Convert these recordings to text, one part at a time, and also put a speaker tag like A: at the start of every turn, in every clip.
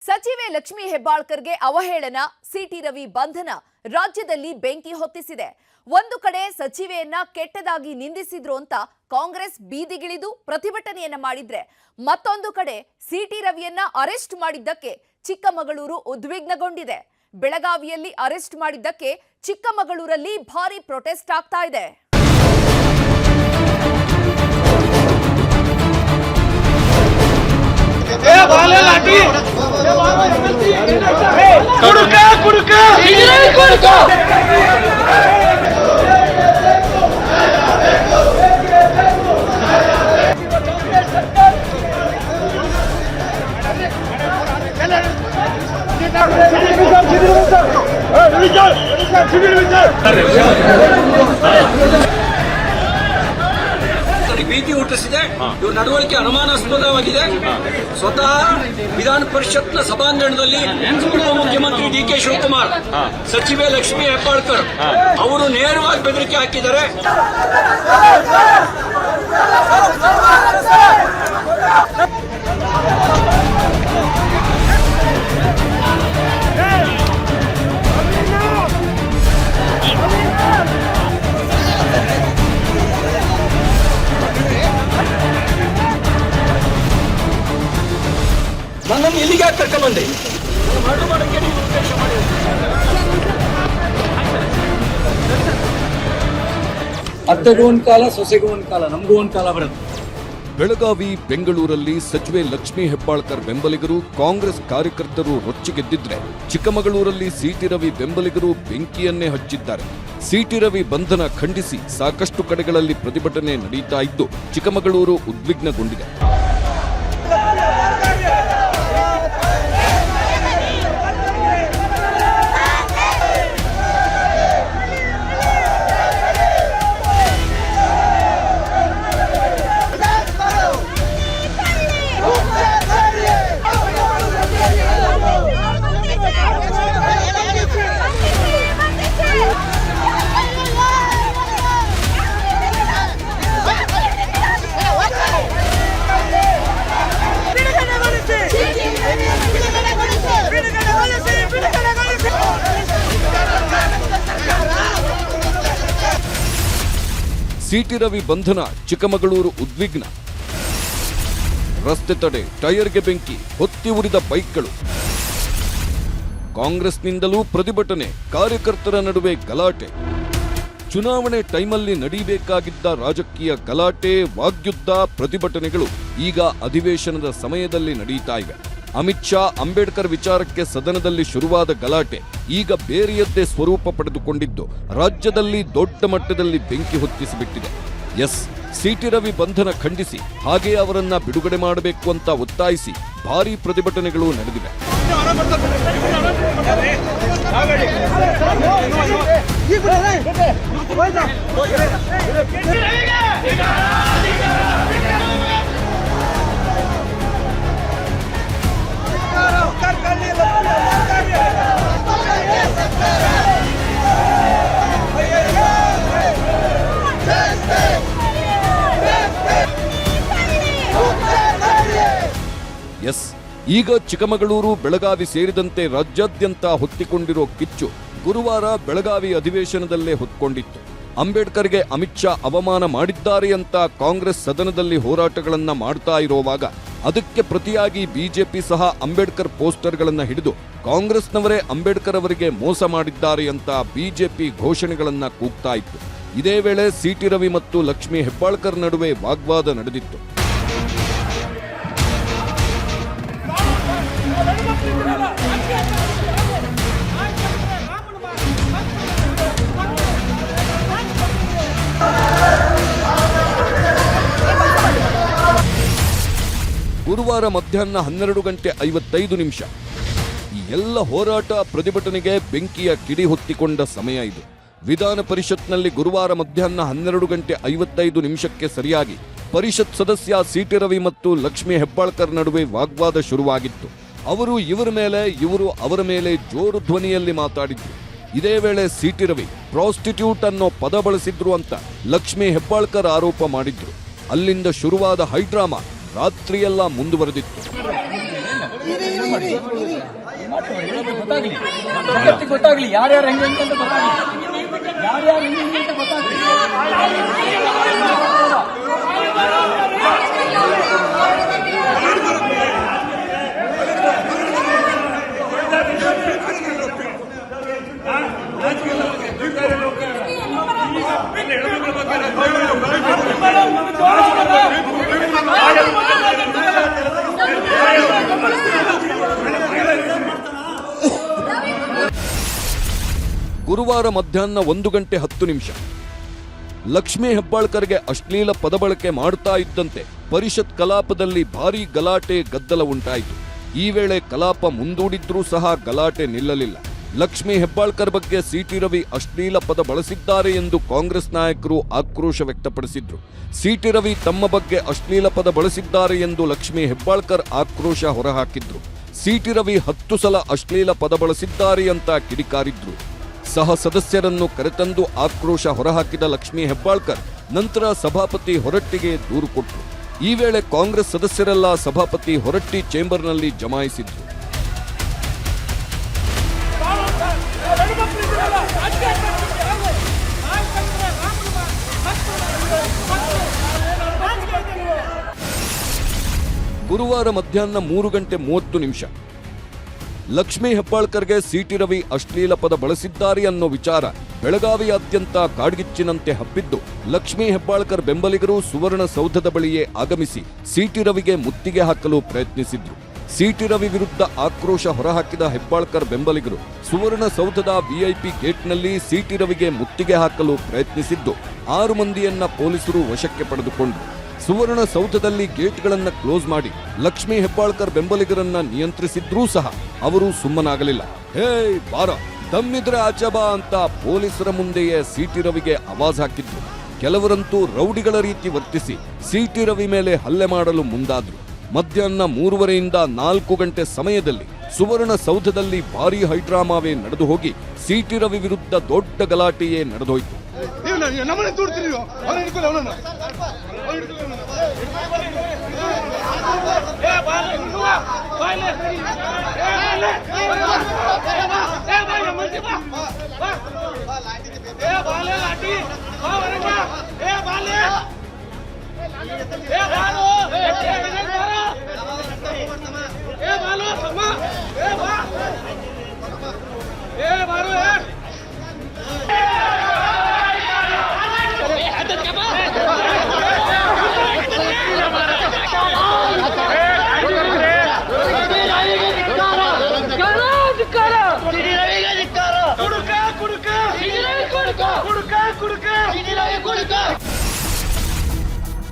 A: ಸಚಿವೆ ಲಕ್ಷ್ಮಿ ಹೆಬ್ಬಾಳ್ಕರ್ಗೆ ಅವಹೇಳನ, ಸಿಟಿ ರವಿ ಬಂಧನ ರಾಜ್ಯದಲ್ಲಿ ಬೆಂಕಿ ಹೊತ್ತಿಸಿದೆ. ಒಂದು ಕಡೆ ಸಚಿವೆಯನ್ನ ಕೆಟ್ಟದಾಗಿ ನಿಂದಿಸಿದ್ರು ಅಂತ ಕಾಂಗ್ರೆಸ್ ಬೀದಿಗಿಳಿದು ಪ್ರತಿಭಟನೆಯನ್ನ ಮಾಡಿದ್ರೆ, ಮತ್ತೊಂದು ಕಡೆ ಸಿಟಿ ರವಿಯನ್ನ ಅರೆಸ್ಟ್ ಮಾಡಿದ್ದಕ್ಕೆ ಚಿಕ್ಕಮಗಳೂರು ಉದ್ವಿಗ್ನಗೊಂಡಿದೆ. ಬೆಳಗಾವಿಯಲ್ಲಿ ಅರೆಸ್ಟ್ ಮಾಡಿದ್ದಕ್ಕೆ ಚಿಕ್ಕಮಗಳೂರಲ್ಲಿ ಭಾರಿ ಪ್ರೊಟೆಸ್ಟ್ ಆಗ್ತಾ ಇದೆ.
B: ಭೀತಿ ಹುಟ್ಟಿಸಿದೆ. ಇವ್ರ ನಡವಳಿಕೆ ಅನುಮಾನಾಸ್ಪದವಾಗಿದೆ. ಸ್ವತಃ ವಿಧಾನ ಪರಿಷತ್ನ ಸಭಾಂಗಣದಲ್ಲಿ ಮುಖ್ಯಮಂತ್ರಿ ಡಿ.ಕೆ. ಶಿವಕುಮಾರ್, ಸಚಿವೆ ಲಕ್ಷ್ಮಿ ಹೆಬ್ಬಾಳ್ಕರ್ ಅವರು ನೇರವಾಗಿ ಬೆದರಿಕೆ ಹಾಕಿದ್ದಾರೆ. ನನ್ನನ್ನು ಇಲ್ಲಿಗೆ ಕರ್ಕೊಂಡ್ಬಂದೆ. ಅತ್ತೆಗೂ ಒಂದು ಕಾಲ, ಸೊಸೆಗೂ ಒಂದು ಕಾಲ, ನಮಗೂ ಒಂದು ಕಾಲ ಬರುತ್ತೆ.
C: ಬೆಳಗಾವಿ, ಬೆಂಗಳೂರಲ್ಲಿ ಸಚಿವೆ ಲಕ್ಷ್ಮಿ ಹೆಬ್ಬಾಳ್ಕರ್ ಬೆಂಬಲಿಗರು, ಕಾಂಗ್ರೆಸ್ ಕಾರ್ಯಕರ್ತರು ರೊಚ್ಚಿಗೆದ್ದಿದ್ರೆ, ಚಿಕ್ಕಮಗಳೂರಲ್ಲಿ ಸಿಟಿ ರವಿ ಬೆಂಬಲಿಗರು ಬೆಂಕಿಯನ್ನೇ ಹಚ್ಚಿದ್ದಾರೆ. ಸಿಟಿ ರವಿ ಬಂಧನ ಖಂಡಿಸಿ ಸಾಕಷ್ಟು ಕಡೆಗಳಲ್ಲಿ ಪ್ರತಿಭಟನೆ ನಡೀತಾ ಇದ್ದು, ಚಿಕ್ಕಮಗಳೂರು ಉದ್ವಿಗ್ನಗೊಂಡಿದೆ. ಸಿಟಿ ರವಿ ಬಂಧನ, ಚಿಕ್ಕಮಗಳೂರು ಉದ್ವಿಗ್ನ. ರಸ್ತೆ ತಡೆ, ಟೈರ್ಗೆ ಬೆಂಕಿ, ಹೊತ್ತಿ ಉರಿದ ಬೈಕ್ಗಳು. ಕಾಂಗ್ರೆಸ್ನಿಂದಲೂ ಪ್ರತಿಭಟನೆ, ಕಾರ್ಯಕರ್ತರ ನಡುವೆ ಗಲಾಟೆ. ಚುನಾವಣೆ ಟೈಮಲ್ಲಿ ನಡೀಬೇಕಾಗಿದ್ದ ರಾಜಕೀಯ ಗಲಾಟೆ, ವಾಗ್ಯುದ್ಧ, ಪ್ರತಿಭಟನೆಗಳು ಈಗ ಅಧಿವೇಶನದ ಸಮಯದಲ್ಲಿ ನಡೀತಾ ಇವೆ. ಅಮಿತ್ ಶಾ, ಅಂಬೇಡ್ಕರ್ ವಿಚಾರಕ್ಕೆ ಸದನದಲ್ಲಿ ಶುರುವಾದ ಗಲಾಟೆ ಈಗ ಬೇರೆಯದ್ದೇ ಸ್ವರೂಪ ಪಡೆದುಕೊಂಡಿದ್ದು, ರಾಜ್ಯದಲ್ಲಿ ದೊಡ್ಡ ಮಟ್ಟದಲ್ಲಿ ಬೆಂಕಿ ಹೊತ್ತಿಸಿಬಿಟ್ಟಿದೆ. ಸಿಟಿ ರವಿ ಬಂಧನ ಖಂಡಿಸಿ, ಹಾಗೆ ಅವರನ್ನ ಬಿಡುಗಡೆ ಮಾಡಬೇಕು ಅಂತ ಒತ್ತಾಯಿಸಿ ಭಾರೀ ಪ್ರತಿಭಟನೆಗಳು ನಡೆದಿವೆ. ಈಗ ಚಿಕ್ಕಮಗಳೂರು, ಬೆಳಗಾವಿ ಸೇರಿದಂತೆ ರಾಜ್ಯಾದ್ಯಂತ ಹೊತ್ತಿಕೊಂಡಿರೋ ಕಿಚ್ಚು ಗುರುವಾರ ಬೆಳಗಾವಿ ಅಧಿವೇಶನದಲ್ಲೇ ಹೊತ್ಕೊಂಡಿತ್ತು. ಅಂಬೇಡ್ಕರ್ಗೆ ಅಮಿತ್ ಶಾ ಅವಮಾನ ಮಾಡಿದ್ದಾರೆ ಅಂತ ಕಾಂಗ್ರೆಸ್ ಸದನದಲ್ಲಿ ಹೋರಾಟಗಳನ್ನ ಮಾಡ್ತಾ ಇರುವಾಗ, ಅದಕ್ಕೆ ಪ್ರತಿಯಾಗಿ ಬಿಜೆಪಿ ಸಹ ಅಂಬೇಡ್ಕರ್ ಪೋಸ್ಟರ್ಗಳನ್ನ ಹಿಡಿದು ಕಾಂಗ್ರೆಸ್ನವರೇ ಅಂಬೇಡ್ಕರ್ ಅವರಿಗೆ ಮೋಸ ಮಾಡಿದ್ದಾರೆ ಅಂತ ಬಿಜೆಪಿ ಘೋಷಣೆಗಳನ್ನ ಕೂಗ್ತಾ ಇತ್ತು. ಇದೇ ವೇಳೆ ಸಿಟಿ ರವಿ ಮತ್ತು ಲಕ್ಷ್ಮಿ ಹೆಬ್ಬಾಳ್ಕರ್ ನಡುವೆ ವಾಗ್ವಾದ ನಡೆದಿತ್ತು. ಗುರುವಾರ ಮಧ್ಯಾಹ್ನ 12:55. ಈ ಎಲ್ಲ ಹೋರಾಟ, ಪ್ರತಿಭಟನೆಗೆ ಬೆಂಕಿಯ ಕಿಡಿ ಹೊತ್ತಿಕೊಂಡ ಸಮಯ ಇದು. ವಿಧಾನ ಪರಿಷತ್ನಲ್ಲಿ ಗುರುವಾರ ಮಧ್ಯಾಹ್ನ 12:55 ಸರಿಯಾಗಿ ಪರಿಷತ್ ಸದಸ್ಯ ಸಿಟಿ ರವಿ ಮತ್ತು ಲಕ್ಷ್ಮಿ ಹೆಬ್ಬಾಳ್ಕರ್ ನಡುವೆ ವಾಗ್ವಾದ ಶುರುವಾಗಿತ್ತು. ಅವರು ಇವರ ಮೇಲೆ, ಇವರು ಅವರ ಮೇಲೆ ಜೋರು ಧ್ವನಿಯಲ್ಲಿ ಮಾತಾಡಿದ್ರು. ಇದೇ ವೇಳೆ ಸಿಟಿ ರವಿ ಪ್ರಾಸ್ಟಿಟ್ಯೂಟ್ ಅನ್ನೋ ಪದ ಬಳಸಿದ್ರು ಅಂತ ಲಕ್ಷ್ಮಿ ಹೆಬ್ಬಾಳ್ಕರ್ ಆರೋಪ ಮಾಡಿದ್ರು. ಅಲ್ಲಿಂದ ಶುರುವಾದ ಹೈಡ್ರಾಮಾ ರಾತ್ರಿಯೆಲ್ಲ ಮುಂದುವರೆದಿತ್ತು.
B: ಗೊತ್ತಾಗ್ಲಿ, ಜಗತ್ತಿಗೆ ಗೊತ್ತಾಗ್ಲಿ ಯಾರ್ಯಾರು ಹೆಂಗೆ ಅಂತ ಗೊತ್ತಾಗ್ಲಿ, ಯಾರ್ಯಾರು ಹೆಂಗೆ ಅಂತ ಗೊತ್ತಾಗ್ಲಿ.
C: ಗುರುವಾರ ಮಧ್ಯಾಹ್ನ 1:10 ಲಕ್ಷ್ಮೀ ಹೆಬ್ಬಾಳ್ಕರ್ಗೆ ಅಶ್ಲೀಲ ಪದಬಳಕೆ ಮಾಡ್ತಾ ಇದ್ದಂತೆ ಪರಿಷತ್ ಕಲಾಪದಲ್ಲಿ ಭಾರೀ ಗಲಾಟೆ ಗದ್ದಲ ಉಂಟಾಯಿತು. ಈ ವೇಳೆ ಕಲಾಪ ಮುಂದೂಡಿದ್ರೂ ಸಹ ಗಲಾಟೆ ನಿಲ್ಲಲಿಲ್ಲ. ಲಕ್ಷ್ಮೀ ಹೆಬ್ಬಾಳ್ಕರ್ ಬಗ್ಗೆ ಸಿಟಿ ರವಿ ಅಶ್ಲೀಲ ಪದ ಬಳಸಿದ್ದಾರೆ ಎಂದು ಕಾಂಗ್ರೆಸ್ ನಾಯಕರು ಆಕ್ರೋಶ ವ್ಯಕ್ತಪಡಿಸಿದ್ರು. ಸಿಟಿ ರವಿ ತಮ್ಮ ಬಗ್ಗೆ ಅಶ್ಲೀಲ ಪದ ಬಳಸಿದ್ದಾರೆ ಎಂದು ಲಕ್ಷ್ಮೀ ಹೆಬ್ಬಾಳ್ಕರ್ ಆಕ್ರೋಶ ಹೊರಹಾಕಿದ್ರು. ಸಿಟಿ ರವಿ 10 ಸಲ ಅಶ್ಲೀಲ ಪದ ಬಳಸಿದ್ದಾರೆ ಅಂತ ಕಿಡಿಕಾರಿದ್ರು. ಸಹ ಸದಸ್ಯರನ್ನು ಕರೆತಂದು ಆಕ್ರೋಶ ಹೊರಹಾಕಿದ ಲಕ್ಷ್ಮೀ ಹೆಬ್ಬಾಳ್ಕರ್ ನಂತರ ಸಭಾಪತಿ ಹೊರಟ್ಟಿಗೆ ದೂರು ಕೊಟ್ಟರು. ಈ ವೇಳೆ ಕಾಂಗ್ರೆಸ್ ಸದಸ್ಯರೆಲ್ಲ ಸಭಾಪತಿ ಹೊರಟ್ಟಿ ಚೇಂಬರ್ನಲ್ಲಿ ಜಮಾಯಿಸಿದ್ರು. ಗುರುವಾರ ಮಧ್ಯಾಹ್ನ 3:30 ಲಕ್ಷ್ಮೀ ಹೆಬ್ಬಾಳ್ಕರ್ಗೆ ಸಿಟಿ ರವಿ ಅಶ್ಲೀಲ ಪದ ಬಳಸಿದ್ದಾರೆ ಅನ್ನೋ ವಿಚಾರ ಬೆಳಗಾವಿಯಾದ್ಯಂತ ಕಾಡ್ಗಿಚ್ಚಿನಂತೆ ಹಬ್ಬಿದ್ದು, ಲಕ್ಷ್ಮೀ ಹೆಬ್ಬಾಳ್ಕರ್ ಬೆಂಬಲಿಗರು ಸುವರ್ಣಸೌಧದ ಬಳಿಯೇ ಆಗಮಿಸಿ ಸಿಟಿ ರವಿಗೆ ಮುತ್ತಿಗೆ ಹಾಕಲು ಪ್ರಯತ್ನಿಸಿದ್ರು. ಸಿಟಿ ರವಿ ವಿರುದ್ಧ ಆಕ್ರೋಶ ಹೊರಹಾಕಿದ ಹೆಬ್ಬಾಳ್ಕರ್ ಬೆಂಬಲಿಗರು ಸುವರ್ಣಸೌಧದ ವಿಐಪಿ ಗೇಟ್ನಲ್ಲಿ ಸಿಟಿ ರವಿಗೆ ಮುತ್ತಿಗೆ ಹಾಕಲು ಪ್ರಯತ್ನಿಸಿದ್ದು 6 ಮಂದಿಯನ್ನ ಪೊಲೀಸರು ವಶಕ್ಕೆ ಪಡೆದುಕೊಂಡರು. ಸುವರ್ಣಸೌಧದಲ್ಲಿ ಗೇಟ್ಗಳನ್ನು ಕ್ಲೋಸ್ ಮಾಡಿ ಲಕ್ಷ್ಮೀ ಹೆಬ್ಬಾಳ್ಕರ್ ಬೆಂಬಲಿಗರನ್ನ ನಿಯಂತ್ರಿಸಿದ್ರೂ ಸಹ ಅವರು ಸುಮ್ಮನಾಗಲಿಲ್ಲ. ಹೇ ಬಾರ, ದಮ್ಮಿದ್ರೆ ಆಚೆ ಬಾ ಅಂತ ಪೊಲೀಸರ ಮುಂದೆಯೇ ಸಿಟಿ ರವಿಗೆ ಆವಾಜ್ ಹಾಕಿದ್ರು. ಕೆಲವರಂತೂ ರೌಡಿಗಳ ರೀತಿ ವರ್ತಿಸಿ ಸಿಟಿ ರವಿ ಮೇಲೆ ಹಲ್ಲೆ ಮಾಡಲು ಮುಂದಾದ್ರು. ಮಧ್ಯಾಹ್ನ 3:30ರಿಂದ 4 ಗಂಟೆ ಸಮಯದಲ್ಲಿ ಸುವರ್ಣಸೌಧದಲ್ಲಿ ಭಾರೀ ಹೈಡ್ರಾಮಾವೇ ನಡೆದು ಹೋಗಿ ಸಿಟಿ ರವಿ ವಿರುದ್ಧ ದೊಡ್ಡ ಗಲಾಟೆಯೇ ನಡೆದೋಯ್ತು.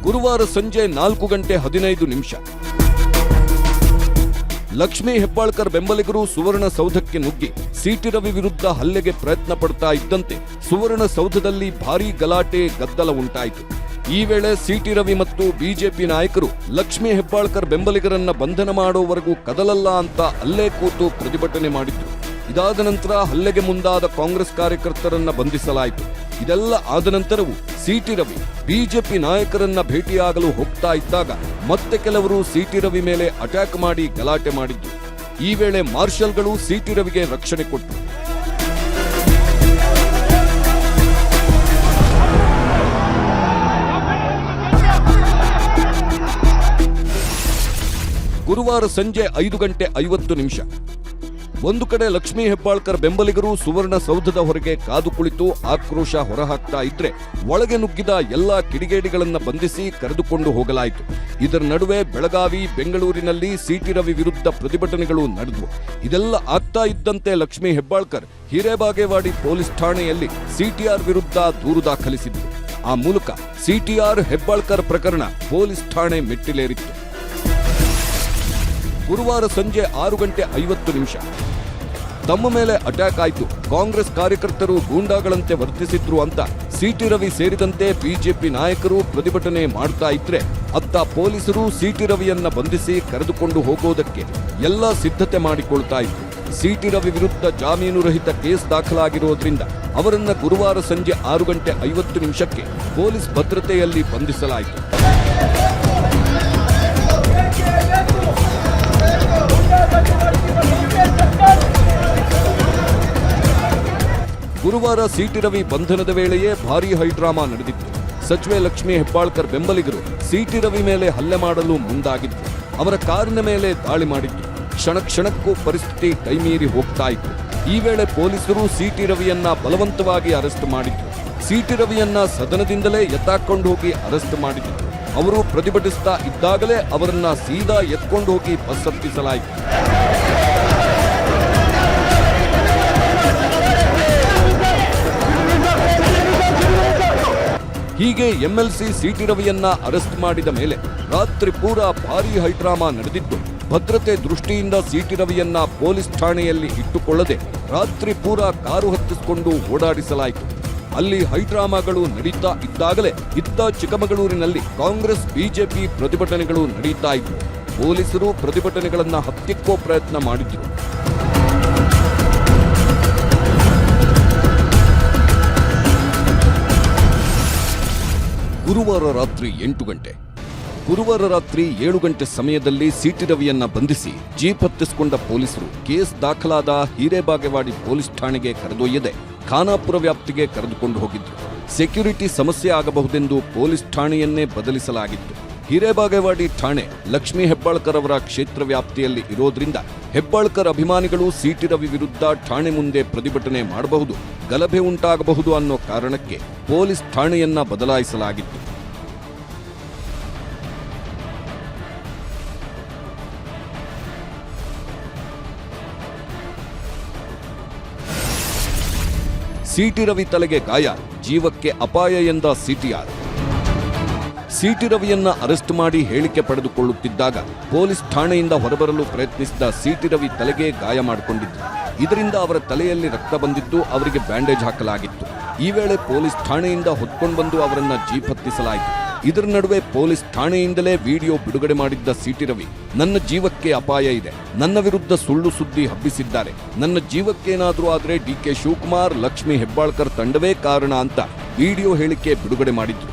C: ಗುರುವಾರ ಸಂಜೆ 4:15 ಲಕ್ಷ್ಮೀ ಹೆಬ್ಬಾಳ್ಕರ್ ಬೆಂಬಲಿಗರು ಸುವರ್ಣಸೌಧಕ್ಕೆ ನುಗ್ಗಿ ಸಿಟಿ ರವಿ ವಿರುದ್ಧ ಹಲ್ಲೆಗೆ ಪ್ರಯತ್ನ ಪಡ್ತಾ ಇದ್ದಂತೆ ಸುವರ್ಣಸೌಧದಲ್ಲಿ ಭಾರೀ ಗಲಾಟೆ ಗದ್ದಲ ಉಂಟಾಯಿತು. ಈ ವೇಳೆ ಸಿಟಿ ರವಿ ಮತ್ತು ಬಿಜೆಪಿ ನಾಯಕರು ಲಕ್ಷ್ಮೀ ಹೆಬ್ಬಾಳ್ಕರ್ ಬೆಂಬಲಿಗರನ್ನ ಬಂಧನ ಮಾಡೋವರೆಗೂ ಕದಲಲ್ಲ ಅಂತ ಅಲ್ಲೇ ಕೂತು ಪ್ರತಿಭಟನೆ ಮಾಡಿದ್ರು. ಇದಾದ ನಂತರ ಹಲ್ಲೆಗೆ ಮುಂದಾದ ಕಾಂಗ್ರೆಸ್ ಕಾರ್ಯಕರ್ತರನ್ನ ಬಂಧಿಸಲಾಯಿತು. ಇದೆಲ್ಲ ಆದ ನಂತರವೂ ಸಿಟಿ ರವಿ ಬಿಜೆಪಿ ನಾಯಕರನ್ನ ಭೇಟಿಯಾಗಲು ಹೋಗ್ತಾ ಇದ್ದಾಗ ಮತ್ತೆ ಕೆಲವರು ಸಿಟಿ ರವಿ ಮೇಲೆ ಅಟ್ಯಾಕ್ ಮಾಡಿ ಗಲಾಟೆ ಮಾಡಿದ್ರು. ಈ ವೇಳೆ ಮಾರ್ಷಲ್ಗಳು ಸಿಟಿ ರವಿಗೆ ರಕ್ಷಣೆ ಕೊಟ್ಟರು. ಗುರುವಾರ ಸಂಜೆ 5:50 ಒಂದು ಕಡೆ ಲಕ್ಷ್ಮೀ ಹೆಬ್ಬಾಳ್ಕರ್ ಬೆಂಬಲಿಗರು ಸುವರ್ಣಸೌಧದ ಹೊರಗೆ ಕಾದು ಕುಳಿತು ಆಕ್ರೋಶ ಹೊರಹಾಕ್ತಾ ಇದ್ರೆ, ಒಳಗೆ ನುಗ್ಗಿದ ಎಲ್ಲಾ ಕಿಡಿಗೇಡಿಗಳನ್ನ ಬಂಧಿಸಿ ಕರೆದುಕೊಂಡು ಹೋಗಲಾಯಿತು. ಇದರ ನಡುವೆ ಬೆಳಗಾವಿ, ಬೆಂಗಳೂರಿನಲ್ಲಿ ಸಿಟಿ ರವಿ ವಿರುದ್ಧ ಪ್ರತಿಭಟನೆಗಳು ನಡೆದವು. ಇದೆಲ್ಲ ಆಗ್ತಾ ಇದ್ದಂತೆ ಲಕ್ಷ್ಮೀ ಹೆಬ್ಬಾಳ್ಕರ್ ಹಿರೇಬಾಗೇವಾಡಿ ಪೊಲೀಸ್ ಠಾಣೆಯಲ್ಲಿ ಸಿಟಿಆರ್ ವಿರುದ್ಧ ದೂರು ದಾಖಲಿಸಿದ್ರು. ಆ ಮೂಲಕ ಸಿಟಿಆರ್ ಹೆಬ್ಬಾಳ್ಕರ್ ಪ್ರಕರಣ ಪೊಲೀಸ್ ಠಾಣೆ ಮೆಟ್ಟಿಲೇರಿತ್ತು. ಗುರುವಾರ ಸಂಜೆ 6:50 ತಮ್ಮ ಮೇಲೆ ಅಟ್ಯಾಕ್ ಆಯಿತು, ಕಾಂಗ್ರೆಸ್ ಕಾರ್ಯಕರ್ತರು ಗೂಂಡಾಗಳಂತೆ ವರ್ತಿಸಿದ್ರು ಅಂತ ಸಿಟಿ ರವಿ ಸೇರಿದಂತೆ ಬಿಜೆಪಿ ನಾಯಕರು ಪ್ರತಿಭಟನೆ ಮಾಡ್ತಾ ಇದ್ರೆ, ಅತ್ತ ಪೊಲೀಸರು ಸಿಟಿ ರವಿಯನ್ನ ಬಂಧಿಸಿ ಕರೆದುಕೊಂಡು ಹೋಗೋದಕ್ಕೆ ಎಲ್ಲ ಸಿದ್ಧತೆ ಮಾಡಿಕೊಳ್ತಾ ಇದ್ರು. ಸಿಟಿ ರವಿ ವಿರುದ್ಧ ಜಾಮೀನು ರಹಿತ ಕೇಸ್ ದಾಖಲಾಗಿರೋದ್ರಿಂದ ಅವರನ್ನ ಗುರುವಾರ ಸಂಜೆ 6:50 ಪೊಲೀಸ್ ಭದ್ರತೆಯಲ್ಲಿ ಬಂಧಿಸಲಾಯಿತು. ಗುರುವಾರ ಸಿಟಿ ರವಿ ಬಂಧನದ ವೇಳೆಯೇ ಭಾರೀ ಹೈಡ್ರಾಮಾ ನಡೆದಿತ್ತು. ಸಚಿವೆ ಲಕ್ಷ್ಮೀ ಹೆಬ್ಬಾಳ್ಕರ್ ಬೆಂಬಲಿಗರು ಸಿಟಿ ರವಿ ಮೇಲೆ ಹಲ್ಲೆ ಮಾಡಲು ಮುಂದಾಗಿದ್ರು. ಅವರ ಕಾರಿನ ಮೇಲೆ ದಾಳಿ ಮಾಡಿದ್ರು. ಕ್ಷಣಕ್ಕೂ ಪರಿಸ್ಥಿತಿ ಕೈಮೀರಿ ಹೋಗ್ತಾ ಇತ್ತು. ಈ ವೇಳೆ ಪೊಲೀಸರು ಸಿಟಿ ರವಿಯನ್ನ ಬಲವಂತವಾಗಿ ಅರೆಸ್ಟ್ ಮಾಡಿದ್ರು. ಸಿಟಿ ರವಿಯನ್ನ ಸದನದಿಂದಲೇ ಎತ್ತಾಕೊಂಡು ಹೋಗಿ ಅರೆಸ್ಟ್ ಮಾಡಿದ್ರು. ಅವರು ಪ್ರತಿಭಟಿಸ್ತಾ ಇದ್ದಾಗಲೇ ಅವರನ್ನ ಸೀದಾ ಎತ್ಕೊಂಡು ಹೋಗಿ ಬಸ್ ಹತ್ತಿಸಲಾಯಿತು. ಹೀಗೆ ಎಂಎಲ್ಸಿ ಸಿಟಿ ರವಿಯನ್ನ ಅರೆಸ್ಟ್ ಮಾಡಿದ ಮೇಲೆ ರಾತ್ರಿ ಪೂರ ಭಾರೀ ಹೈಡ್ರಾಮಾ ನಡೆದಿದ್ದು, ಭದ್ರತೆ ದೃಷ್ಟಿಯಿಂದ ಸಿಟಿ ರವಿಯನ್ನ ಪೊಲೀಸ್ ಠಾಣೆಯಲ್ಲಿ ಇಟ್ಟುಕೊಳ್ಳದೆ ರಾತ್ರಿ ಪೂರ ಕಾರು ಹತ್ತಿಸಿಕೊಂಡು ಓಡಾಡಿಸಲಾಯಿತು. ಅಲ್ಲಿ ಹೈಡ್ರಾಮಾಗಳು ನಡೀತಾ ಇದ್ದಾಗಲೇ ಇತ್ತ ಚಿಕ್ಕಮಗಳೂರಿನಲ್ಲಿ ಕಾಂಗ್ರೆಸ್ ಬಿಜೆಪಿ ಪ್ರತಿಭಟನೆಗಳು ನಡೀತಾ ಇದ್ವು. ಪೊಲೀಸರು ಪ್ರತಿಭಟನೆಗಳನ್ನ ಹತ್ತಿಕ್ಕೋ ಪ್ರಯತ್ನ ಮಾಡಿದ್ರು. ಗುರುವಾರ ರಾತ್ರಿ 7 ಗಂಟೆ ಸಮಯದಲ್ಲಿ ಸಿಟಿ ರವಿಯನ್ನ ಬಂಧಿಸಿ ಜೀಪ್ ಹತ್ತಿಸಿಕೊಂಡ ಪೊಲೀಸರು ಕೇಸ್ ದಾಖಲಾದ ಹಿರೇಬಾಗೇವಾಡಿ ಪೊಲೀಸ್ ಠಾಣೆಗೆ ಕರೆದೊಯ್ಯದೆ ಖಾನಾಪುರ ವ್ಯಾಪ್ತಿಗೆ ಕರೆದುಕೊಂಡು ಹೋಗಿದ್ರು. ಸೆಕ್ಯೂರಿಟಿ ಸಮಸ್ಯೆ ಆಗಬಹುದೆಂದು ಪೊಲೀಸ್ ಠಾಣೆಯನ್ನೇ ಬದಲಿಸಲಾಗಿತ್ತು. ಹಿರೇಬಾಗೇವಾಡಿ ಠಾಣೆ ಲಕ್ಷ್ಮೀ ಹೆಬ್ಬಾಳ್ಕರ್ ಅವರ ಕ್ಷೇತ್ರ ವ್ಯಾಪ್ತಿಯಲ್ಲಿ ಇರೋದ್ರಿಂದ ಹೆಬ್ಬಾಳ್ಕರ್ ಅಭಿಮಾನಿಗಳು ಸಿಟಿ ರವಿ ವಿರುದ್ಧ ಠಾಣೆ ಮುಂದೆ ಪ್ರತಿಭಟನೆ ಮಾಡಬಹುದು, ಗಲಭೆ ಉಂಟಾಗಬಹುದು ಅನ್ನೋ ಕಾರಣಕ್ಕೆ ಪೊಲೀಸ್ ಠಾಣೆಯನ್ನ ಬದಲಾಯಿಸಲಾಗಿತ್ತು. ಸಿಟಿ ರವಿ ತಲೆಗೆ ಗಾಯ, ಜೀವಕ್ಕೆ ಅಪಾಯ ಎಂದ ಸಿಟಿಆರ್. ಸಿಟಿ ರವಿಯನ್ನ ಅರೆಸ್ಟ್ ಮಾಡಿ ಹೇಳಿಕೆ ಪಡೆದುಕೊಳ್ಳುತ್ತಿದ್ದಾಗ ಪೊಲೀಸ್ ಠಾಣೆಯಿಂದ ಹೊರಬರಲು ಪ್ರಯತ್ನಿಸಿದ ಸಿಟಿ ರವಿ ತಲೆಗೆ ಗಾಯ ಮಾಡಿಕೊಂಡಿದ್ದು, ಇದರಿಂದ ಅವರ ತಲೆಯಲ್ಲಿ ರಕ್ತ ಬಂದಿದ್ದು ಅವರಿಗೆ ಬ್ಯಾಂಡೇಜ್ ಹಾಕಲಾಗಿತ್ತು. ಈ ವೇಳೆ ಪೊಲೀಸ್ ಠಾಣೆಯಿಂದ ಹೊತ್ಕೊಂಡು ಬಂದು ಅವರನ್ನ ಜೀಪ್ ಹತ್ತಿಸಲಾಯಿತು. ಇದರ ನಡುವೆ ಪೊಲೀಸ್ ಠಾಣೆಯಿಂದಲೇ ವಿಡಿಯೋ ಬಿಡುಗಡೆ ಮಾಡಿದ್ದ ಸಿಟಿ ರವಿ, ನನ್ನ ಜೀವಕ್ಕೆ ಅಪಾಯ ಇದೆ, ನನ್ನ ವಿರುದ್ಧ ಸುಳ್ಳು ಸುದ್ದಿ ಹಬ್ಬಿಸಿದ್ದಾರೆ, ನನ್ನ ಜೀವಕ್ಕೇನಾದ್ರೂ ಆದ್ರೆ ಡಿಕೆ ಶಿವಕುಮಾರ್, ಲಕ್ಷ್ಮೀ ಹೆಬ್ಬಾಳ್ಕರ್ ತಂಡವೇ ಕಾರಣ ಅಂತ ವಿಡಿಯೋ ಹೇಳಿಕೆ ಬಿಡುಗಡೆ ಮಾಡಿದ್ರು.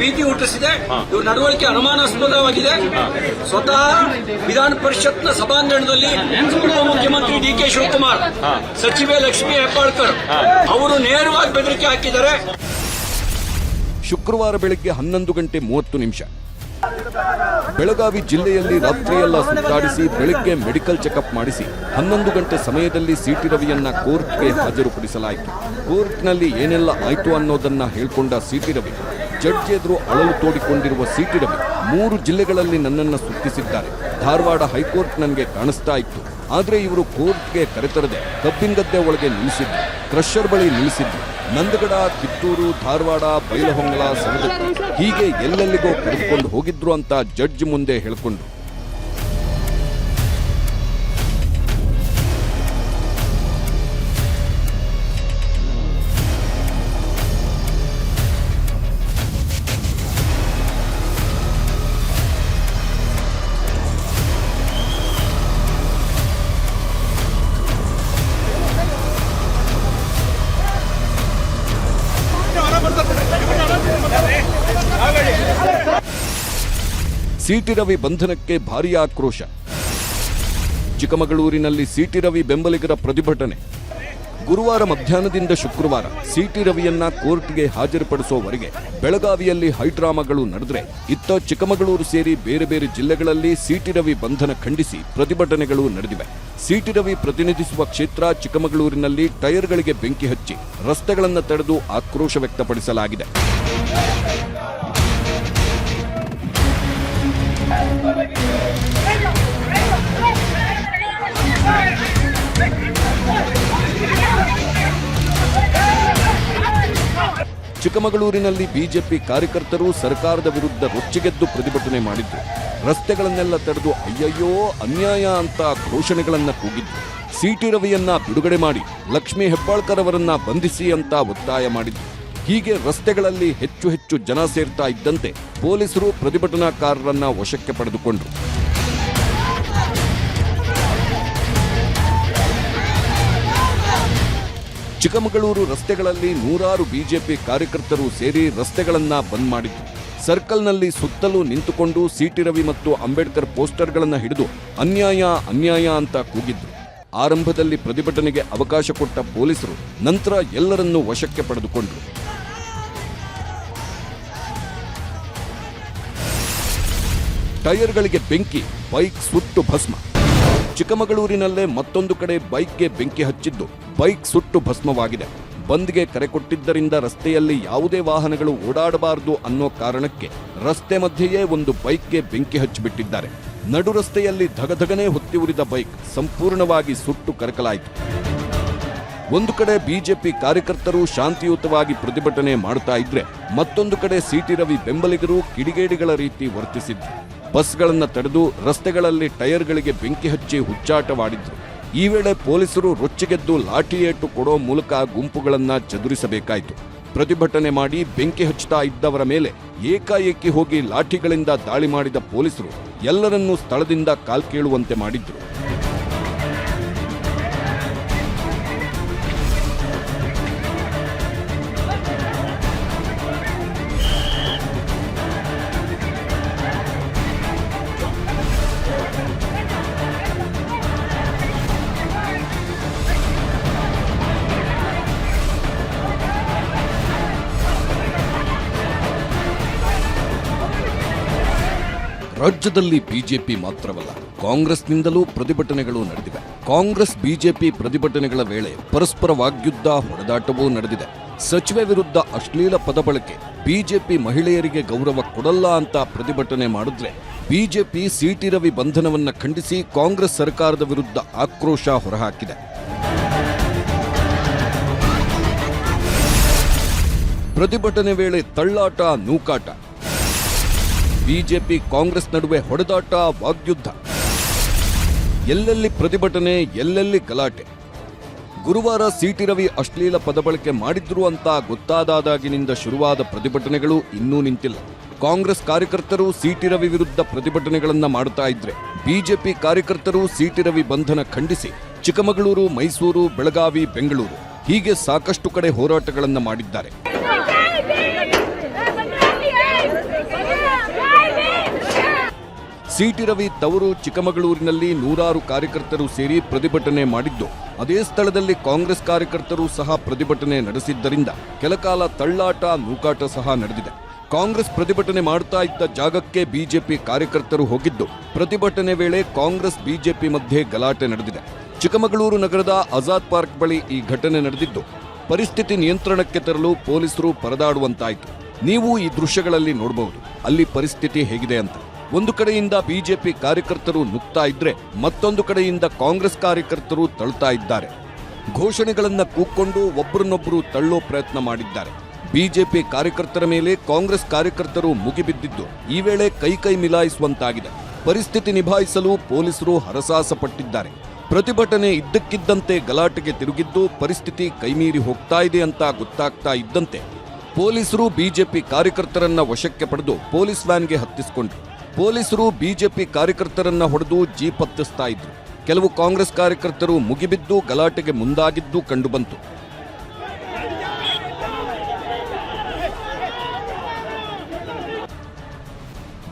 B: ಭೀತಿ ಹುಟ್ಟಿಸಿದೆ. ಇವ್ರ ನಡವಳಿಕೆ ಅನುಮಾನಾಸ್ಪದವಾಗಿದೆ. ಸ್ವತಃ ವಿಧಾನ ಪರಿಷತ್ನ ಸಭಾಂಗಣದಲ್ಲಿ ಉಪಮುಖ್ಯಮಂತ್ರಿ ಡಿಕೆ ಶಿವಕುಮಾರ್, ಸಚಿವೆ ಲಕ್ಷ್ಮೀ ಹೆಬ್ಬಾಳ್ಕರ್ ಅವರು ನೇರವಾಗಿ ಬೆದರಿಕೆ ಹಾಕಿದ್ದಾರೆ.
C: ಶುಕ್ರವಾರ ಬೆಳಗ್ಗೆ 11:30 ಬೆಳಗಾವಿ ಜಿಲ್ಲೆಯಲ್ಲಿ ರಾತ್ರಿಯೆಲ್ಲ ಸುತ್ತಾಡಿಸಿ ಬೆಳಗ್ಗೆ ಮೆಡಿಕಲ್ ಚೆಕಪ್ ಮಾಡಿಸಿ 11 ಗಂಟೆ ಸಮಯದಲ್ಲಿ ಸಿಟಿ ರವಿಯನ್ನ ಕೋರ್ಟ್ಗೆ ಹಾಜರುಪಡಿಸಲಾಯಿತು. ಕೋರ್ಟ್ನಲ್ಲಿ ಏನೆಲ್ಲ ಆಯ್ತು ಅನ್ನೋದನ್ನ ಹೇಳ್ಕೊಂಡ ಸಿಟಿ ರವಿ, ಜಡ್ಜ್ ಎದುರು ಅಳಲು ತೋಡಿಕೊಂಡಿರುವ ಸಿಟಿ ರವಿ, 3 ಜಿಲ್ಲೆಗಳಲ್ಲಿ ನನ್ನನ್ನು ಸುತ್ತಿಸಿದ್ದಾರೆ. ಧಾರವಾಡ ಹೈಕೋರ್ಟ್ ನನಗೆ ಕಾಣಿಸ್ತಾ ಇತ್ತು, ಆದ್ರೆ ಇವರು ಕೋರ್ಟ್ಗೆ ಕರೆತರದೆ ಕಬ್ಬಿನಗದ್ದೆ ಒಳಗೆ ನಿಲ್ಲಿಸಿದ್ರು, ಕ್ರಷರ್ ಬಳಿ ನಿಲ್ಲಿಸಿದ್ರು. ನಂದಗಡ, ಕಿತ್ತೂರು, ಧಾರವಾಡ, ಬೈಲಹೊಂಗಲ, ಸವದತ್ತಿ ಹೀಗೆ ಎಲ್ಲೆಲ್ಲಿಗೋ ಕರೆದುಕೊಂಡು ಹೋಗಿದ್ರು ಅಂತ ಜಡ್ಜ್ ಮುಂದೆ ಹೇಳ್ಕೊಂಡ್ರು. ಸಿಟಿ ರವಿ ಬಂಧನಕ್ಕೆ ಭಾರೀ ಆಕ್ರೋಶ. ಚಿಕ್ಕಮಗಳೂರಿನಲ್ಲಿ ಸಿಟಿ ರವಿ ಬೆಂಬಲಿಗರ ಪ್ರತಿಭಟನೆ. ಗುರುವಾರ ಮಧ್ಯಾಹ್ನದಿಂದ ಶುಕ್ರವಾರ ಸಿಟಿ ರವಿಯನ್ನ ಕೋರ್ಟ್ಗೆ ಹಾಜರುಪಡಿಸುವವರೆಗೆ ಬೆಳಗಾವಿಯಲ್ಲಿ ಹೈಡ್ರಾಮಾಗಳು ನಡೆದರೆ, ಇತ್ತ ಚಿಕ್ಕಮಗಳೂರು ಸೇರಿ ಬೇರೆ ಬೇರೆ ಜಿಲ್ಲೆಗಳಲ್ಲಿ ಸಿಟಿ ರವಿ ಬಂಧನ ಖಂಡಿಸಿ ಪ್ರತಿಭಟನೆಗಳು ನಡೆದಿವೆ. ಸಿಟಿ ರವಿ ಪ್ರತಿನಿಧಿಸುವ ಕ್ಷೇತ್ರ ಚಿಕ್ಕಮಗಳೂರಿನಲ್ಲಿ ಟೈರ್ಗಳಿಗೆ ಬೆಂಕಿ ಹಚ್ಚಿ ರಸ್ತೆಗಳನ್ನು ತಡೆದು ಆಕ್ರೋಶ ವ್ಯಕ್ತಪಡಿಸಲಾಗಿದೆ. ಚಿಕ್ಕಮಗಳೂರಿನಲ್ಲಿ ಬಿಜೆಪಿ ಕಾರ್ಯಕರ್ತರು ಸರ್ಕಾರದ ವಿರುದ್ಧ ರೊಚ್ಚಿಗೆದ್ದು ಪ್ರತಿಭಟನೆ ಮಾಡಿದ್ರು. ರಸ್ತೆಗಳನ್ನೆಲ್ಲ ತಡೆದು ಅಯ್ಯಯ್ಯೋ ಅನ್ಯಾಯ ಅಂತ ಘೋಷಣೆಗಳನ್ನ ಕೂಗಿದ್ರು. ಸಿಟಿ ರವಿಯನ್ನ ಬಿಡುಗಡೆ ಮಾಡಿ ಲಕ್ಷ್ಮೀ ಹೆಬ್ಬಾಳ್ಕರ್ ಅವರನ್ನ ಬಂಧಿಸಿ ಅಂತ ಒತ್ತಾಯ ಮಾಡಿದ್ರು. ಹೀಗೆ ರಸ್ತೆಗಳಲ್ಲಿ ಹೆಚ್ಚು ಜನ ಸೇರ್ತಾ ಇದ್ದಂತೆ ಪೊಲೀಸರು ಪ್ರತಿಭಟನಾಕಾರರನ್ನ ವಶಕ್ಕೆ ಪಡೆದುಕೊಂಡ್ರು. ಚಿಕ್ಕಮಗಳೂರು ರಸ್ತೆಗಳಲ್ಲಿ ನೂರಾರು ಬಿಜೆಪಿ ಕಾರ್ಯಕರ್ತರು ಸೇರಿ ರಸ್ತೆಗಳನ್ನ ಬಂದ್ ಮಾಡಿದ್ರು. ಸರ್ಕಲ್ನಲ್ಲಿ ಸುತ್ತಲೂ ನಿಂತುಕೊಂಡು ಸಿಟಿ ರವಿ ಮತ್ತು ಅಂಬೇಡ್ಕರ್ ಪೋಸ್ಟರ್ಗಳನ್ನ ಹಿಡಿದು ಅನ್ಯಾಯ ಅಂತ ಕೂಗಿದ್ರು. ಆರಂಭದಲ್ಲಿ ಪ್ರತಿಭಟನೆಗೆ ಅವಕಾಶ ಕೊಟ್ಟ ಪೊಲೀಸರು ನಂತರ ಎಲ್ಲರನ್ನೂ ವಶಕ್ಕೆ ಪಡೆದುಕೊಂಡರು. ಟೈರ್ಗಳಿಗೆ ಬೆಂಕಿ, ಬೈಕ್ ಸುಟ್ಟು ಭಸ್ಮ. ಚಿಕ್ಕಮಗಳೂರಿನಲ್ಲೇ ಮತ್ತೊಂದು ಕಡೆ ಬೈಕ್ಗೆ ಬೆಂಕಿ ಹಚ್ಚಿದ್ದು ಬೈಕ್ ಸುಟ್ಟು ಭಸ್ಮವಾಗಿದೆ. ಬಂದ್ಗೆ ಕರೆ ಕೊಟ್ಟಿದ್ದರಿಂದ ರಸ್ತೆಯಲ್ಲಿ ಯಾವುದೇ ವಾಹನಗಳು ಓಡಾಡಬಾರದು ಅನ್ನೋ ಕಾರಣಕ್ಕೆ ರಸ್ತೆ ಮಧ್ಯೆಯೇ ಒಂದು ಬೈಕ್ಗೆ ಬೆಂಕಿ ಹಚ್ಚಿಬಿಟ್ಟಿದ್ದಾರೆ. ನಡು ರಸ್ತೆಯಲ್ಲಿ ಧಗಧಗನೆ ಹೊತ್ತಿ ಉರಿದ ಬೈಕ್ ಸಂಪೂರ್ಣವಾಗಿ ಸುಟ್ಟು ಕರಕಲಾಯಿತು. ಒಂದು ಕಡೆ ಬಿಜೆಪಿ ಕಾರ್ಯಕರ್ತರು ಶಾಂತಿಯುತವಾಗಿ ಪ್ರತಿಭಟನೆ ಮಾಡ್ತಾ ಇದ್ರೆ, ಮತ್ತೊಂದು ಕಡೆ ಸಿಟಿ ರವಿ ಬೆಂಬಲಿಗರು ಕಿಡಿಗೇಡಿಗಳ ರೀತಿ ವರ್ತಿಸಿದ್ರು. ಬಸ್ಗಳನ್ನ ತಡೆದು ರಸ್ತೆಗಳಲ್ಲಿ ಟೈರ್ಗಳಿಗೆ ಬೆಂಕಿ ಹಚ್ಚಿ ಹುಚ್ಚಾಟವಾಡಿದ್ರು. ಈ ವೇಳೆ ಪೊಲೀಸರು ರೊಚ್ಚಿಗೆದ್ದು ಲಾಠಿ ಏಟು ಕೊಡೋ ಮೂಲಕ ಗುಂಪುಗಳನ್ನ ಚದುರಿಸಬೇಕಾಯಿತು. ಪ್ರತಿಭಟನೆ ಮಾಡಿ ಬೆಂಕಿ ಹಚ್ಚುತ್ತಾ ಇದ್ದವರ ಮೇಲೆ ಏಕಾಏಕಿ ಹೋಗಿ ಲಾಠಿಗಳಿಂದ ದಾಳಿ ಮಾಡಿದ ಪೊಲೀಸರು ಎಲ್ಲರನ್ನೂ ಸ್ಥಳದಿಂದ ಕಾಲ್ಕೀಳುವಂತೆ ಮಾಡಿದ್ರು. ರಾಜ್ಯದಲ್ಲಿ ಬಿಜೆಪಿ ಮಾತ್ರವಲ್ಲ, ಕಾಂಗ್ರೆಸ್ನಿಂದಲೂ ಪ್ರತಿಭಟನೆಗಳು ನಡೆದಿವೆ. ಕಾಂಗ್ರೆಸ್ ಬಿಜೆಪಿ ಪ್ರತಿಭಟನೆಗಳ ವೇಳೆ ಪರಸ್ಪರ ವಾಗ್ಯುದ್ಧ, ಹೊಡೆದಾಟವೂ ನಡೆದಿದೆ. ಸಚಿವೆ ವಿರುದ್ಧ ಅಶ್ಲೀಲ ಪದ ಬಳಕೆ, ಬಿಜೆಪಿ ಮಹಿಳೆಯರಿಗೆ ಗೌರವ ಕೊಡಲ್ಲ ಅಂತ ಪ್ರತಿಭಟನೆ ಮಾಡಿದ್ರೆ ಬಿಜೆಪಿ ಸಿಟಿ ರವಿ ಬಂಧನವನ್ನ ಖಂಡಿಸಿ ಕಾಂಗ್ರೆಸ್ ಸರ್ಕಾರದ ವಿರುದ್ಧ ಆಕ್ರೋಶ ಹೊರಹಾಕಿದೆ. ಪ್ರತಿಭಟನೆ ವೇಳೆ ತಳ್ಳಾಟ, ನೂಕಾಟ, ಬಿಜೆಪಿ ಕಾಂಗ್ರೆಸ್ ನಡುವೆ ಹೊಡೆದಾಟ, ವಾಗ್ಯುದ್ಧ, ಎಲ್ಲೆಲ್ಲಿ ಪ್ರತಿಭಟನೆ, ಎಲ್ಲೆಲ್ಲಿ ಗಲಾಟೆ. ಗುರುವಾರ ಸಿಟಿ ರವಿ ಅಶ್ಲೀಲ ಪದ ಬಳಕೆ ಮಾಡಿದ್ರು ಅಂತ ಗೊತ್ತಾದಾಗಿನಿಂದ ಶುರುವಾದ ಪ್ರತಿಭಟನೆಗಳು ಇನ್ನೂ ನಿಂತಿಲ್ಲ. ಕಾಂಗ್ರೆಸ್ ಕಾರ್ಯಕರ್ತರು ಸಿಟಿ ರವಿ ವಿರುದ್ಧ ಪ್ರತಿಭಟನೆಗಳನ್ನ ಮಾಡ್ತಾ ಇದ್ರೆ, ಬಿಜೆಪಿ ಕಾರ್ಯಕರ್ತರು ಸಿಟಿ ರವಿ ಬಂಧನ ಖಂಡಿಸಿ ಚಿಕ್ಕಮಗಳೂರು, ಮೈಸೂರು, ಬೆಳಗಾವಿ, ಬೆಂಗಳೂರು ಹೀಗೆ ಸಾಕಷ್ಟು ಕಡೆ ಹೋರಾಟಗಳನ್ನ ಮಾಡಿದ್ದಾರೆ. ಸಿಟಿ ರವಿ ತವರು ಚಿಕ್ಕಮಗಳೂರಿನಲ್ಲಿ ನೂರಾರು ಕಾರ್ಯಕರ್ತರು ಸೇರಿ ಪ್ರತಿಭಟನೆ ಮಾಡಿದ್ದು, ಅದೇ ಸ್ಥಳದಲ್ಲಿ ಕಾಂಗ್ರೆಸ್ ಕಾರ್ಯಕರ್ತರು ಸಹ ಪ್ರತಿಭಟನೆ ನಡೆಸಿದ್ದರಿಂದ ಕೆಲಕಾಲ ತಳ್ಳಾಟ, ನೂಕಾಟ ಸಹ ನಡೆದಿದೆ. ಕಾಂಗ್ರೆಸ್ ಪ್ರತಿಭಟನೆ ಮಾಡ್ತಾ ಇದ್ದ ಜಾಗಕ್ಕೆ ಬಿಜೆಪಿ ಕಾರ್ಯಕರ್ತರು ಹೋಗಿದ್ದು, ಪ್ರತಿಭಟನೆ ವೇಳೆ ಕಾಂಗ್ರೆಸ್ ಬಿಜೆಪಿ ಮಧ್ಯೆ ಗಲಾಟೆ ನಡೆದಿದೆ. ಚಿಕ್ಕಮಗಳೂರು ನಗರದ ಆಜಾದ್ ಪಾರ್ಕ್ ಬಳಿ ಈ ಘಟನೆ ನಡೆದಿದ್ದು, ಪರಿಸ್ಥಿತಿ ನಿಯಂತ್ರಣಕ್ಕೆ ತರಲು ಪೊಲೀಸರು ಪರದಾಡುವಂತಾಯಿತು. ನೀವು ಈ ದೃಶ್ಯಗಳಲ್ಲಿ ನೋಡಬಹುದು ಅಲ್ಲಿ ಪರಿಸ್ಥಿತಿ ಹೇಗಿದೆ ಅಂತ. ಒಂದು ಕಡೆಯಿಂದ ಬಿಜೆಪಿ ಕಾರ್ಯಕರ್ತರು ನುಗ್ತಾ ಇದ್ರೆ, ಮತ್ತೊಂದು ಕಡೆಯಿಂದ ಕಾಂಗ್ರೆಸ್ ಕಾರ್ಯಕರ್ತರು ತಳ್ತಾ ಇದ್ದಾರೆ. ಘೋಷಣೆಗಳನ್ನ ಕೂಕ್ಕೊಂಡು ಒಬ್ಬರನ್ನೊಬ್ಬರು ತಳ್ಳೋ ಪ್ರಯತ್ನ ಮಾಡಿದ್ದಾರೆ. ಬಿಜೆಪಿ ಕಾರ್ಯಕರ್ತರ ಮೇಲೆ ಕಾಂಗ್ರೆಸ್ ಕಾರ್ಯಕರ್ತರು ಮುಗಿಬಿದ್ದಿದ್ದು, ಈ ವೇಳೆ ಕೈ ಮಿಲಾಯಿಸುವಂತಾಗಿದೆ. ಪರಿಸ್ಥಿತಿ ನಿಭಾಯಿಸಲು ಪೊಲೀಸರು ಹರಸಾಹಸ ಪಟ್ಟಿದ್ದಾರೆ. ಪ್ರತಿಭಟನೆ ಇದ್ದಕ್ಕಿದ್ದಂತೆ ಗಲಾಟೆಗೆ ತಿರುಗಿದ್ದು, ಪರಿಸ್ಥಿತಿ ಕೈಮೀರಿ ಹೋಗ್ತಾ ಇದೆ ಅಂತ ಗೊತ್ತಾಗ್ತಾ ಇದ್ದಂತೆ ಪೊಲೀಸರು ಬಿಜೆಪಿ ಕಾರ್ಯಕರ್ತರನ್ನ ವಶಕ್ಕೆ ಪಡೆದು ಪೊಲೀಸ್ ವ್ಯಾನ್ಗೆ ಹತ್ತಿಸಿಕೊಂಡ್ರು. ಪೊಲೀಸರು ಬಿಜೆಪಿ ಕಾರ್ಯಕರ್ತರನ್ನ ಹೊಡೆದು ಜೀಪ್ ಹತ್ತಿಸ್ತಾ ಇದ್ರು. ಕೆಲವು ಕಾಂಗ್ರೆಸ್ ಕಾರ್ಯಕರ್ತರು ಮುಗಿಬಿದ್ದು ಗಲಾಟೆಗೆ ಮುಂದಾಗಿದ್ದು ಕಂಡುಬಂತು.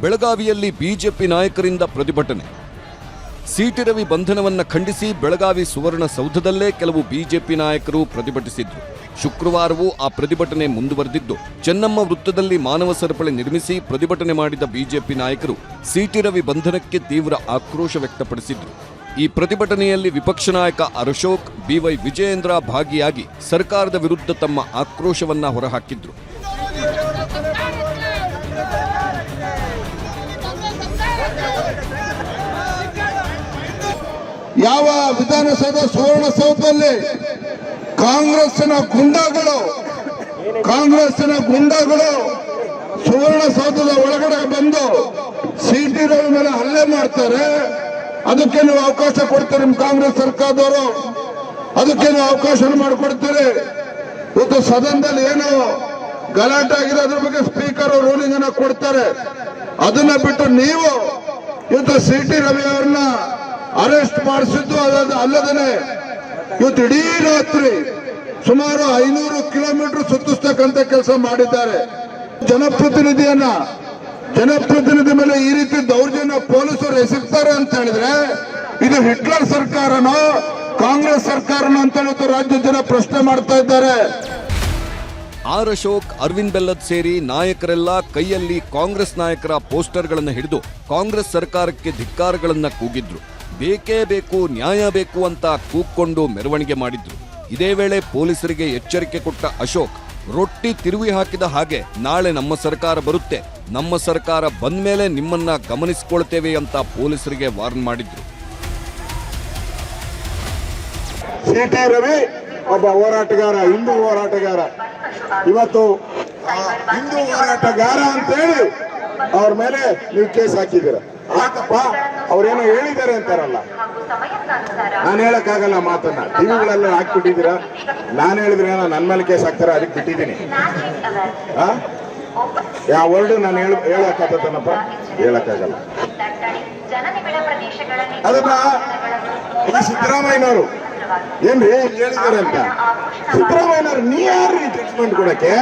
C: ಬೆಳಗಾವಿಯಲ್ಲಿ ಬಿಜೆಪಿ ನಾಯಕರಿಂದ ಪ್ರತಿಭಟನೆ. ಸಿಟಿ ರವಿ ಬಂಧನವನ್ನ ಖಂಡಿಸಿ ಬೆಳಗಾವಿ ಸುವರ್ಣಸೌಧದಲ್ಲೇ ಕೆಲವು ಬಿಜೆಪಿ ನಾಯಕರು ಪ್ರತಿಭಟಿಸಿದ್ರು. ಶುಕ್ರವಾರವೂ ಆ ಪ್ರತಿಭಟನೆ ಮುಂದುವರೆದಿದ್ದು, ಚೆನ್ನಮ್ಮ ವೃತ್ತದಲ್ಲಿ ಮಾನವ ಸರಪಳಿ ನಿರ್ಮಿಸಿ ಪ್ರತಿಭಟನೆ ಮಾಡಿದ ಬಿಜೆಪಿ ನಾಯಕರು ಸಿಟಿ ರವಿ ಬಂಧನಕ್ಕೆ ತೀವ್ರ ಆಕ್ರೋಶ ವ್ಯಕ್ತಪಡಿಸಿದ್ರು. ಈ ಪ್ರತಿಭಟನೆಯಲ್ಲಿ ವಿಪಕ್ಷ ನಾಯಕ ಅಶೋಕ್, ಬಿವೈ ವಿಜಯೇಂದ್ರ ಭಾಗಿಯಾಗಿ ಸರ್ಕಾರದ ವಿರುದ್ಧ ತಮ್ಮ ಆಕ್ರೋಶವನ್ನ ಹೊರಹಾಕಿದ್ರು.
D: ಯಾವ ವಿಧಾನಸೌಧ ಸುವರ್ಣಸೌಧದಲ್ಲಿ ಕಾಂಗ್ರೆಸ್ಸಿನ ಗುಂಡಾಗಳು ಸುವರ್ಣಸೌಧದ ಒಳಗಡೆ ಬಂದು ಸಿಟಿ ರವಿ ಮೇಲೆ ಹಲ್ಲೆ ಮಾಡ್ತಾರೆ. ಅದಕ್ಕೆ ನೀವು ಅವಕಾಶ ಕೊಡ್ತೀರಿ, ನಿಮ್ಮ ಕಾಂಗ್ರೆಸ್ ಸರ್ಕಾರದವರು ಅದಕ್ಕೆ ನೀವು ಅವಕಾಶ ಮಾಡಿಕೊಡ್ತೀರಿ. ಇವತ್ತು ಸದನದಲ್ಲಿ ಏನು ಗಲಾಟೆ ಆಗಿದೆ ಅದ್ರ ಬಗ್ಗೆ ಸ್ಪೀಕರ್ ರೂಲಿಂಗ್ ಅನ್ನ ಕೊಡ್ತಾರೆ. ಅದನ್ನ ಬಿಟ್ಟು ನೀವು ಇವತ್ತು ಸಿಟಿ ರವಿ ಅವರನ್ನ ಅರೆಸ್ಟ್ ಮಾಡಿಸಿದ್ದು ಅಲ್ಲದೇ ಇವತ್ತು ಇಡೀ ರಾತ್ರಿ ಸುಮಾರು 500 ಕಿಲೋಮೀಟರ್ ಸುತ್ತಿಸ್ತಕ್ಕಂಥ ಕೆಲಸ ಮಾಡಿದ್ದಾರೆ. ಜನಪ್ರತಿನಿಧಿ ಮೇಲೆ ಈ ರೀತಿ ದೌರ್ಜನ್ಯ ಪೊಲೀಸರು ಎಸಗ್ತಾರೆ ಅಂತ ಹೇಳಿದ್ರೆ ಇದು ಹಿಟ್ಲರ್ ಸರ್ಕಾರನೋ ಕಾಂಗ್ರೆಸ್ ಸರ್ಕಾರನ ಅಂತ ಹೇಳ್ಬಿಟ್ಟು ರಾಜ್ಯದ ಜನ ಪ್ರಶ್ನೆ ಮಾಡ್ತಾ ಇದ್ದಾರೆ.
C: ಆರ್ ಅಶೋಕ್, ಅರವಿಂದ್ ಬೆಲ್ಲದ್ ಸೇರಿ ನಾಯಕರೆಲ್ಲ ಕೈಯಲ್ಲಿ ಕಾಂಗ್ರೆಸ್ ನಾಯಕರ ಪೋಸ್ಟರ್ಗಳನ್ನು ಹಿಡಿದು ಕಾಂಗ್ರೆಸ್ ಸರ್ಕಾರಕ್ಕೆ ಧಿಕ್ಕಾರಗಳನ್ನ ಕೂಗಿದ್ರು. ಬೇಕೇ ಬೇಕು, ನ್ಯಾಯ ಬೇಕು ಅಂತ ಕೂಗ್ಕೊಂಡು ಮೆರವಣಿಗೆ ಮಾಡಿದ್ರು. ಇದೇ ವೇಳೆ ಪೊಲೀಸರಿಗೆ ಎಚ್ಚರಿಕೆ ಕೊಟ್ಟ ಅಶೋಕ್, ರೊಟ್ಟಿ ತಿರುವಿ ಹಾಕಿದ ಹಾಗೆ ನಾಳೆ ನಮ್ಮ ಸರ್ಕಾರ ಬರುತ್ತೆ, ನಮ್ಮ ಸರ್ಕಾರ ಬಂದ್ಮೇಲೆ ನಿಮ್ಮನ್ನ ಗಮನಿಸಿಕೊಳ್ತೇವೆ ಅಂತ ಪೊಲೀಸರಿಗೆ ವಾರ್ನ್ ಮಾಡಿದ್ರು.
D: ಸಿ.ಟಿ. ರವಿ ಒಬ್ಬ ಹೋರಾಟಗಾರ, ಹಿಂದೂ ಹೋರಾಟಗಾರ. ಇವತ್ತು ಹಿಂದೂ ಹೋರಾಟಗಾರ ಅಂತೇಳಿ ಅವ್ರ ಮೇಲೆ ನೀವು ಕೇಸ್ ಹಾಕಿದ್ದೀರ. ಆತಪ್ಪ, ಅವ್ರೇನೋ ಹೇಳಿದ್ದಾರೆ ಅಂತಾರಲ್ಲ, ನಾನು ಹೇಳಕ್ಕಾಗಲ್ಲ ಮಾತನ್ನ. ಟಿವಿಗಳೆಲ್ಲ ಹಾಕ್ಬಿಟ್ಟಿದ್ದೀರಾ. ನಾನು ಹೇಳಿದ್ರೆ ಏನೋ ನನ್ನ ಮೇಲೆ ಕೇಸ್ ಹಾಕ್ತಾರ, ಅದಕ್ಕೆ ಬಿಟ್ಟಿದ್ದೀನಿ. ಯಾವ ವರ್ಡ್ ನಾನು ಹೇಳಕ್ಕಾಗತ್ತನಪ್ಪ? ಹೇಳಕ್ಕಾಗಲ್ಲ. ಅದನ್ನ ಸಿದ್ದರಾಮಯ್ಯನವರು ಏನ್ರಿ ಹೇಳಿದ್ದಾರೆ ಅಂತ. ಸಿದ್ದರಾಮಯ್ಯನವರು ನೀ ಯಾರು ಜಡ್ಜ್ಮೆಂಟ್ ಕೊಡಕ್ಕೆ?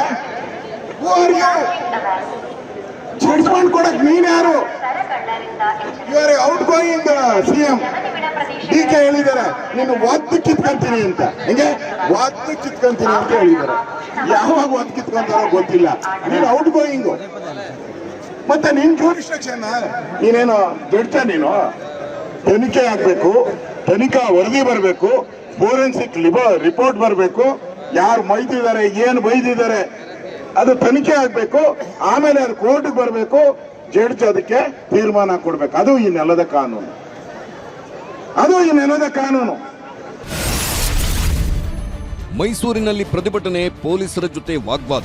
D: ಜಡ್ಜ್ಮೆಂಟ್ ಕೊಡಕ್ ನೀನ್ ಯಾರು? ಇವರ ಔಟ್ ಗೋಯಿಂಗ್ ಸಿಎಂ ಡಿ.ಕೆ. ಹೇಳಿದ್ದಾರೆ, ನೀನು ಒದ್ದು ಕಿತ್ಕೊಂತೀನಿ ಅಂತ. ಹೆಂಗೆ ಒದ್ದು ಕಿತ್ಕೊಂತೀನಿ ಅಂತ ಹೇಳಿದ್ದಾರೆ. ಯಾವಾಗ ಒದ್ದು ಕಿತ್ಕೊಂತಾರೋ ಗೊತ್ತಿಲ್ಲ. ನೀನು ಔಟ್ ಗೋಯಿಂಗ್, ಮತ್ತೆ ನಿನ್ ಜೂರಿಸ್ಟ್ರಕ್ಷನ್ ನೀನೇನು ಜಡ್ಜ? ನೀನು ತನಿಖೆ ಆಗ್ಬೇಕು, ತನಿಖಾ ವರದಿ ಬರಬೇಕು, ಫೋರೆನ್ಸಿಕ್ ರಿಪೋರ್ಟ್ ಬರಬೇಕು, ಯಾರು ಬೈದಿದ್ದಾರೆ, ಏನು ಬೈದಿದ್ದಾರೆ ಅದು ತನಿಖೆ ಆಗ್ಬೇಕು. ಆಮೇಲೆ ಅದು ಕೋರ್ಟ್ಗೆ ಬರಬೇಕು, ಜಡ್ಜ್ ಅದಕ್ಕೆ ತೀರ್ಮಾನ ಕೊಡ್ಬೇಕು. ಅದು ಈ ನೆಲದ ಕಾನೂನು, ಅದು ಈ ನೆಲದ ಕಾನೂನು.
C: ಮೈಸೂರಿನಲ್ಲಿ ಪ್ರತಿಭಟನೆ, ಪೊಲೀಸರ ಜೊತೆ ವಾಗ್ವಾದ.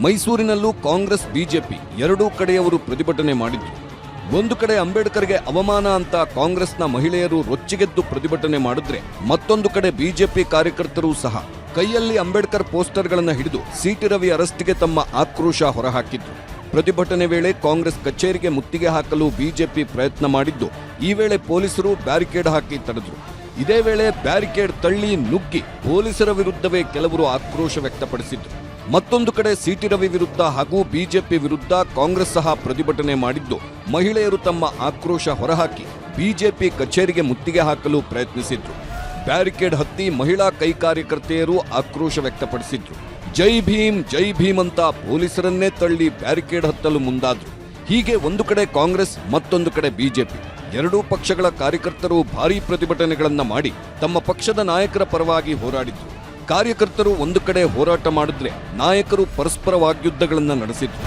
C: ಮೈಸೂರಿನಲ್ಲೂ ಕಾಂಗ್ರೆಸ್, ಬಿಜೆಪಿ ಎರಡೂ ಕಡೆಯವರು ಪ್ರತಿಭಟನೆ ಮಾಡಿದ್ರು. ಒಂದು ಕಡೆ ಅಂಬೇಡ್ಕರ್ಗೆ ಅವಮಾನ ಅಂತ ಕಾಂಗ್ರೆಸ್ನ ಮಹಿಳೆಯರು ರೊಚ್ಚಿಗೆದ್ದು ಪ್ರತಿಭಟನೆ ಮಾಡಿದ್ರೆ, ಮತ್ತೊಂದು ಕಡೆ ಬಿಜೆಪಿ ಕಾರ್ಯಕರ್ತರು ಸಹ ಕೈಯಲ್ಲಿ ಅಂಬೇಡ್ಕರ್ ಪೋಸ್ಟರ್ಗಳನ್ನು ಹಿಡಿದು ಸಿ.ಟಿ. ರವಿ ಅರೆಸ್ಟ್ಗೆ ತಮ್ಮ ಆಕ್ರೋಶ ಹೊರಹಾಕಿದ್ರು. ಪ್ರತಿಭಟನೆ ವೇಳೆ ಕಾಂಗ್ರೆಸ್ ಕಚೇರಿಗೆ ಮುತ್ತಿಗೆ ಹಾಕಲು ಬಿಜೆಪಿ ಪ್ರಯತ್ನ ಮಾಡಿದ್ದು, ಈ ವೇಳೆ ಪೊಲೀಸರು ಬ್ಯಾರಿಕೇಡ್ ಹಾಕಿ ತಡೆದ್ರು. ಇದೇ ವೇಳೆ ಬ್ಯಾರಿಕೇಡ್ ತಳ್ಳಿ ನುಗ್ಗಿ ಪೊಲೀಸರ ವಿರುದ್ಧವೇ ಕೆಲವರು ಆಕ್ರೋಶ ವ್ಯಕ್ತಪಡಿಸಿದ್ರು. ಮತ್ತೊಂದು ಕಡೆ ಸಿ.ಟಿ. ರವಿ ವಿರುದ್ಧ ಹಾಗೂ ಬಿಜೆಪಿ ವಿರುದ್ಧ ಕಾಂಗ್ರೆಸ್ ಸಹ ಪ್ರತಿಭಟನೆ ಮಾಡಿದ್ದು, ಮಹಿಳೆಯರು ತಮ್ಮ ಆಕ್ರೋಶ ಹೊರಹಾಕಿ ಬಿಜೆಪಿ ಕಚೇರಿಗೆ ಮುತ್ತಿಗೆ ಹಾಕಲು ಪ್ರಯತ್ನಿಸಿದ್ರು. ಬ್ಯಾರಿಕೇಡ್ ಹತ್ತಿ ಮಹಿಳಾ ಕೈ ಕಾರ್ಯಕರ್ತೆಯರು ಆಕ್ರೋಶ ವ್ಯಕ್ತಪಡಿಸಿದ್ರು. ಜೈ ಭೀಮ್ ಅಂತ ಪೊಲೀಸರನ್ನೇ ತಳ್ಳಿ ಬ್ಯಾರಿಕೇಡ್ ಹತ್ತಲು ಮುಂದಾದ್ರು. ಹೀಗೆ ಒಂದು ಕಡೆ ಕಾಂಗ್ರೆಸ್, ಮತ್ತೊಂದು ಕಡೆ ಬಿಜೆಪಿ ಎರಡೂ ಪಕ್ಷಗಳ ಕಾರ್ಯಕರ್ತರು ಭಾರೀ ಪ್ರತಿಭಟನೆಗಳನ್ನ ಮಾಡಿ ತಮ್ಮ ಪಕ್ಷದ ನಾಯಕರ ಪರವಾಗಿ ಹೋರಾಡಿದ್ರು. ಕಾರ್ಯಕರ್ತರು ಒಂದು ಕಡೆ ಹೋರಾಟ ಮಾಡಿದ್ರೆ, ನಾಯಕರು ಪರಸ್ಪರ ವಾಗ್ಯುದ್ಧಗಳನ್ನ ನಡೆಸಿದ್ರು.